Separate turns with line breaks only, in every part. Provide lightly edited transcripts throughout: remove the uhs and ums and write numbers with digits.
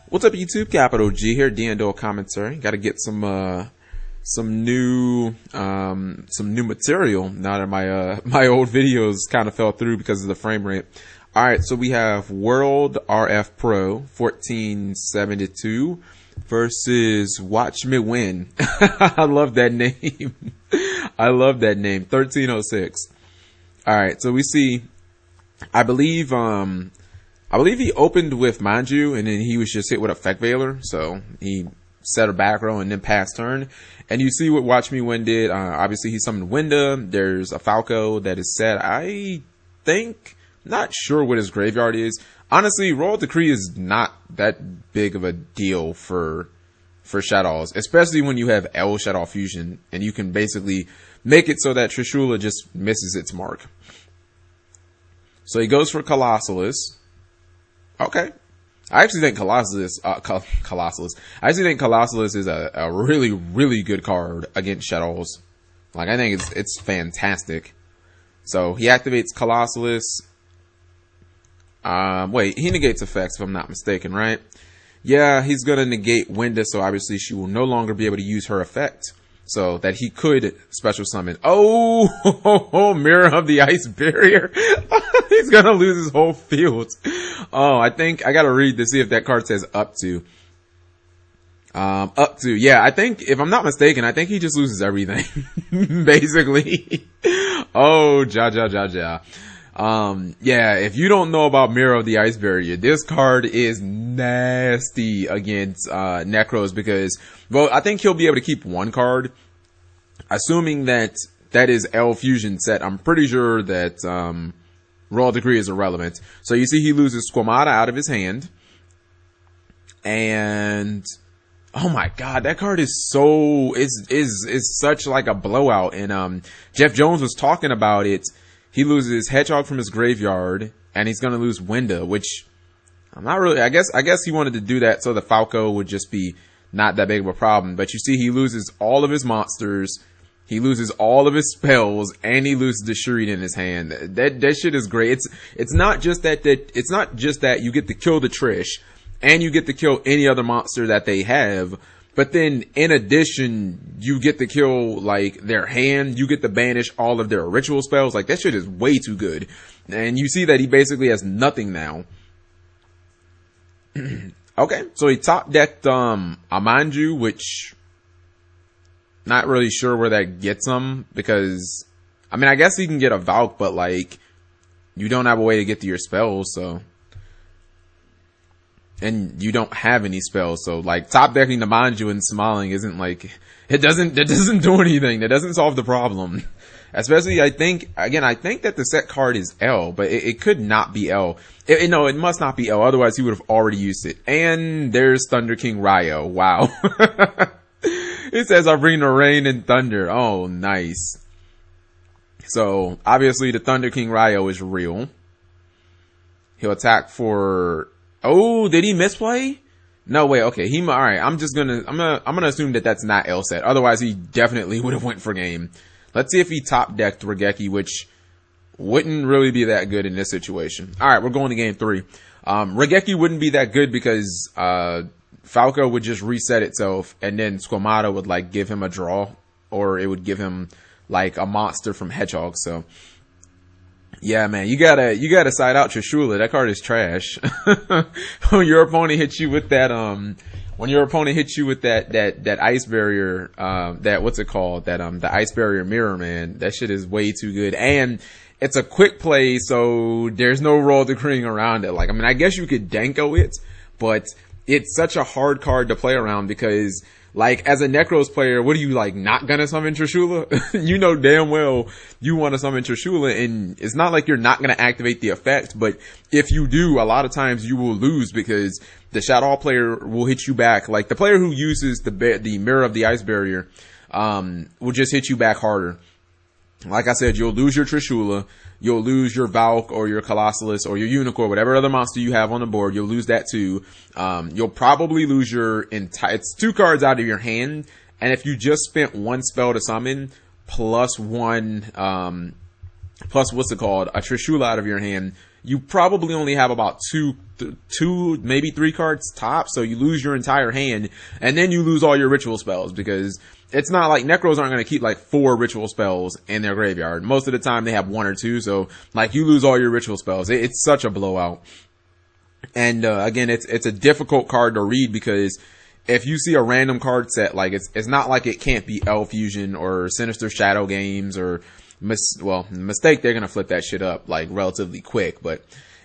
What's up, YouTube? Capital G here, D&O commentary. Got to get some new material now that my old videos kind of fell through because of the frame rate. All right, so we have World RF Pro 1472 versus Watch Me Win. I love that name. I love that name. 1306. All right, so we see. I believe he opened with Manju, and then he was just hit with Effect Veiler. So he set a back row and then pass turn. And you see what Watch Me Win did. Obviously, he summoned Winda. There's a Falco that is set. I think, not sure what his graveyard is. Honestly, Royal Decree is not that big of a deal for Shaddolls, especially when you have L Shadow Fusion, and you can basically make it so that Trishula just misses its mark. So he goes for Colossalus. Okay. I actually think Colossalus I actually think Colossalus is a really, really good card against Shaddolls. Like, I think it's fantastic. So he activates Colossalus. Wait, he negates effects if I'm not mistaken, right? Yeah, he's gonna negate Winda, so obviously she will no longer be able to use her effect. So that he could special summon. Oh, Mirror of the Ice Barrier. He's gonna lose his whole field. Oh, I think I gotta read to see if that card says up to. Up to. Yeah, I think, if I'm not mistaken, I think he just loses everything. Basically. Oh, ja. Yeah, if you don't know about Mirror of the Ice Barrier, this card is nasty against Nekroz because, well, I think he'll be able to keep one card, assuming that is L Fusion set. I'm pretty sure that Royal Decree is irrelevant. So you see he loses Squamata out of his hand, and oh my god, that card is such like a blowout. And Jeff Jones was talking about it. He loses Hedgehog from his graveyard, and he's gonna lose Winda, which I'm not really. I guess he wanted to do that so the Falco would just be not that big of a problem. But you see, he loses all of his monsters, he loses all of his spells, and he loses the Shuriken in his hand. That shit is great. It's not just that you get to kill the Trish, and you get to kill any other monster that they have. But then, in addition, you get to kill, like, their hand. You get to banish all of their ritual spells. Like, that shit is way too good. And you see that he basically has nothing now. Okay, so he top decked, Amanju, which, not really sure where that gets him. Because, I mean, I guess he can get a Valk, but, like, you don't have a way to get to your spells, so. And you don't have any spells, so like top decking the Manju and smiling isn't like, it doesn't do anything. That doesn't solve the problem. Especially, I think that the set card is L, but it could not be L. No, it must not be L, otherwise he would have already used it. And there's Thunder King Raioh. Wow. It says I bring the rain and thunder. Oh, nice. So obviously the Thunder King Raioh is real. He'll attack for. Oh, did he misplay? No, wait, okay. Alright, I'm gonna assume that that's not L set. Otherwise, he definitely would have went for game. Let's see if he top decked Raigeki, which wouldn't really be that good in this situation. Alright, we're going to game 3. Raigeki wouldn't be that good because, Falco would just reset itself, and then Squamata would, like, give him a draw, or it would give him, like, a monster from Hedgehog, so. Yeah, man, you gotta side out Trishula. That card is trash. When your opponent hits you with that, that ice barrier, what's it called? The ice barrier mirror, man. That shit is way too good. And it's a quick play, so there's no Royal Decreeing around it. Like, I mean, I guess you could Denko it, but it's such a hard card to play around because, like, as a Nekroz player, what are you, like, not gonna summon Trishula? You know damn well you want to summon Trishula, and it's not like you're not gonna activate the effect, but if you do, a lot of times you will lose because the Shadow player will hit you back. Like, the player who uses the Mirror of the Ice Barrier, will just hit you back harder. Like I said, you'll lose your Trishula, you'll lose your Valk or your Colossalus or your Unicorn, whatever other monster you have on the board, you'll lose that too. You'll probably lose your it's 2 cards out of your hand, and if you just spent 1 spell to summon, plus 1, plus what's it called, a Trishula out of your hand, you probably only have about two, maybe 3 cards top. So you lose your entire hand, and then you lose all your ritual spells, because it's not like Nekroz aren't going to keep like 4 ritual spells in their graveyard. Most of the time they have 1 or 2. So like you lose all your ritual spells. It's such a blowout. And, again, it's a difficult card to read, because if you see a random card set, like it's not like it can't be L Fusion or Sinister Shadow Games or Mistake, they're going to flip that shit up like relatively quick, but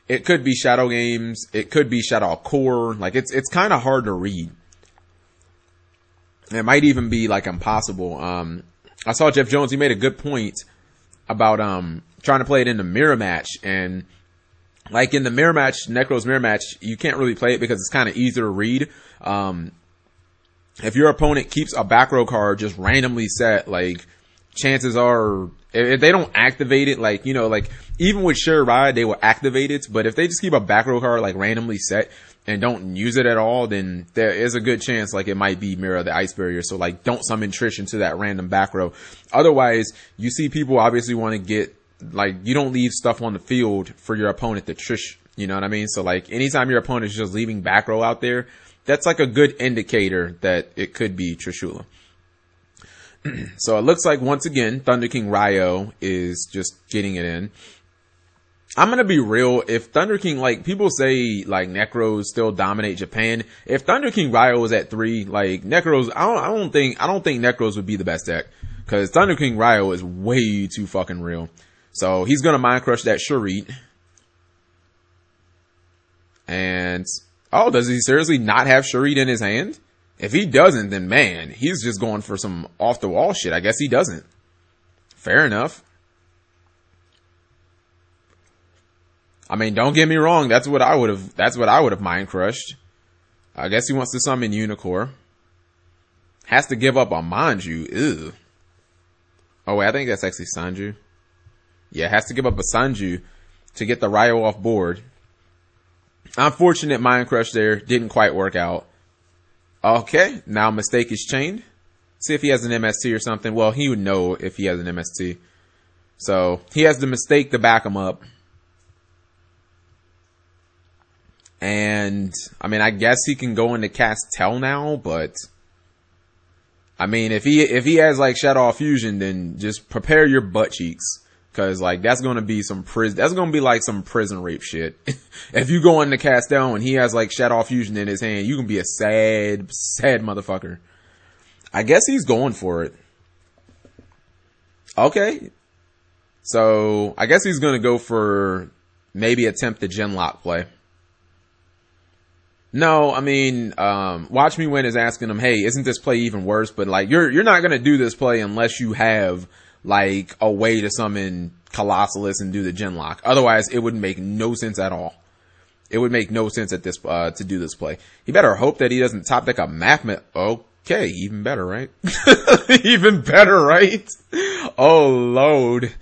it could be Shadow Games. It could be Shadow Core. Like it's kind of hard to read. It might even be like impossible. I saw Jeff Jones. He made a good point about, trying to play it in the mirror match, and like in the mirror match, Nekroz mirror match, you can't really play it because it's kind of easier to read. If your opponent keeps a back row card just randomly set, like chances are, if they don't activate it, like, you know, like even with Sure Ride, they will activate it. But if they just keep a back row card like randomly set and don't use it at all, then there is a good chance like it might be Mirror of the Ice Barrier. So like don't summon Trish into that random back row. Otherwise, you see people obviously want to get, like, you don't leave stuff on the field for your opponent to Trish. You know what I mean? So like anytime your opponent is just leaving back row out there, that's like a good indicator that it could be Trishula. So it looks like once again, Thunder King Raioh is just getting it in. I'm going to be real. If Thunder King, like people say like Nekroz still dominate Japan. If Thunder King Raioh was at 3, like Nekroz, I don't think Nekroz would be the best deck, because Thunder King Raioh is way too fucking real. So he's going to Mind Crush that Shurite. And, oh, does he seriously not have Shurite in his hand? If he doesn't, then man, he's just going for some off the wall shit. I guess he doesn't. Fair enough. I mean, don't get me wrong. That's what I would have Mind Crushed. I guess he wants to summon Unicorn. Has to give up on Manju. Ew. Oh wait, I think that's actually Sanju. Yeah, has to give up a Sanju to get the Raioh off board. Unfortunate Mind Crush there. Didn't quite work out. Okay, now Mistake is chained. See if he has an MST or something. Well, he would know if he has an MST. So, he has the Mistake to back him up. And, I mean, I guess he can go into Castel now, but I mean, if he has like Shadow Fusion, then just prepare your butt cheeks. Cause like, that's gonna be like some prison rape shit. If you go into Castel and he has like Shadow Fusion in his hand, you can be a sad motherfucker. I guess he's going for it. Okay. So, I guess he's gonna go for maybe attempt the Genlock play. No, I mean, Watch Me Win is asking him, hey, isn't this play even worse? But like, you're not gonna do this play unless you have like a way to summon Colossalus and do the Genlock. Otherwise, it would make no sense at all. It would make no sense at this, to do this play. He better hope that he doesn't top deck a Mathmat. Okay, even better, right? Even better, right? Oh, load.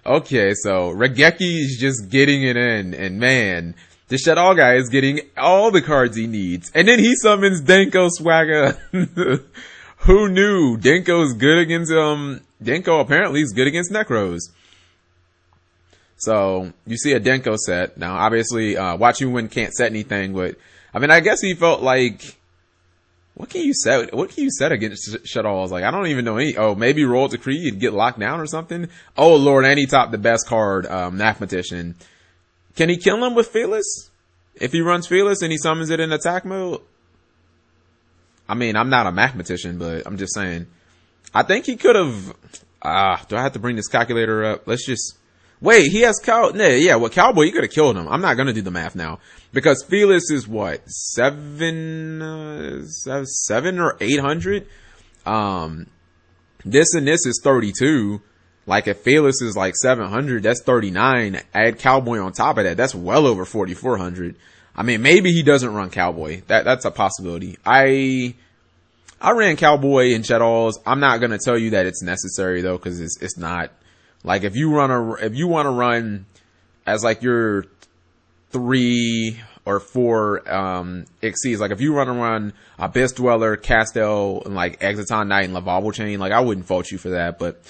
Okay, so Regeki is just getting it in, and man, the Shaddolls guy is getting all the cards he needs. And then he summons Denko Swagger. Who knew? Denko's good against, Denko apparently is good against Nekroz. So, you see a Denko set. Now, obviously, Watch You Win can't set anything, but, I mean, I guess he felt like, what can you set against Shaddolls? Like, I don't even know any, maybe Roll Decree and get locked down or something? Oh lord, and he topped the best card, Mathematician. Can he kill him with Fearless? If he runs Fearless and he summons it in attack mode? I mean, I'm not a mathematician, but I'm just saying. I think he could have, do I have to bring this calculator up? Let's just, wait, he has Cowboy, he could have killed him. I'm not gonna do the math now. Because Fearless is what? 7 or 800? This and this is 32. Like if Fearless is like 700, that's 39. Add Cowboy on top of that, that's well over 4,400. I mean, maybe he doesn't run Cowboy. That's a possibility. I ran Cowboy in Shaddolls. I'm not gonna tell you that it's necessary though, cause it's not. Like if you want to run as like your 3 or 4, exceeds, like if you want to run Abyss Dweller, Castel, and like Exiton Knight and Lavable Chain, like I wouldn't fault you for that, but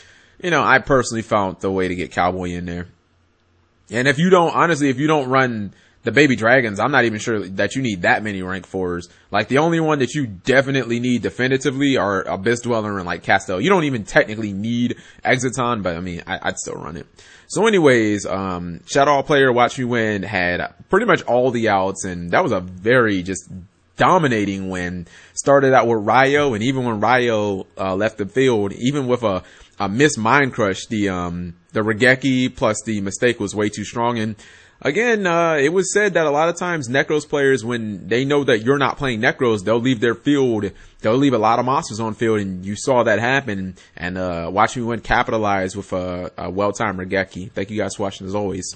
you know, I personally found the way to get Cowboy in there. And if you don't run the baby dragons, I'm not even sure that you need that many rank 4s. Like, the only one that you definitely need definitively are Abyss Dweller and like Castel. You don't even technically need Exiton, but I mean, I'd still run it. So anyways, Shadow Player Watch Me Win had pretty much all the outs, and that was a very just dominating win. Started out with Raioh, and even when Raioh left the field, even with a missed Mind Crush, the Regeki plus the mistake was way too strong. And again, it was said that a lot of times Nekroz players, when they know that you're not playing Nekroz, they'll leave their field, they'll leave a lot of monsters on field, and you saw that happen. And Watch Me Win capitalized with a well-timed Regeki. Thank you guys for watching as always.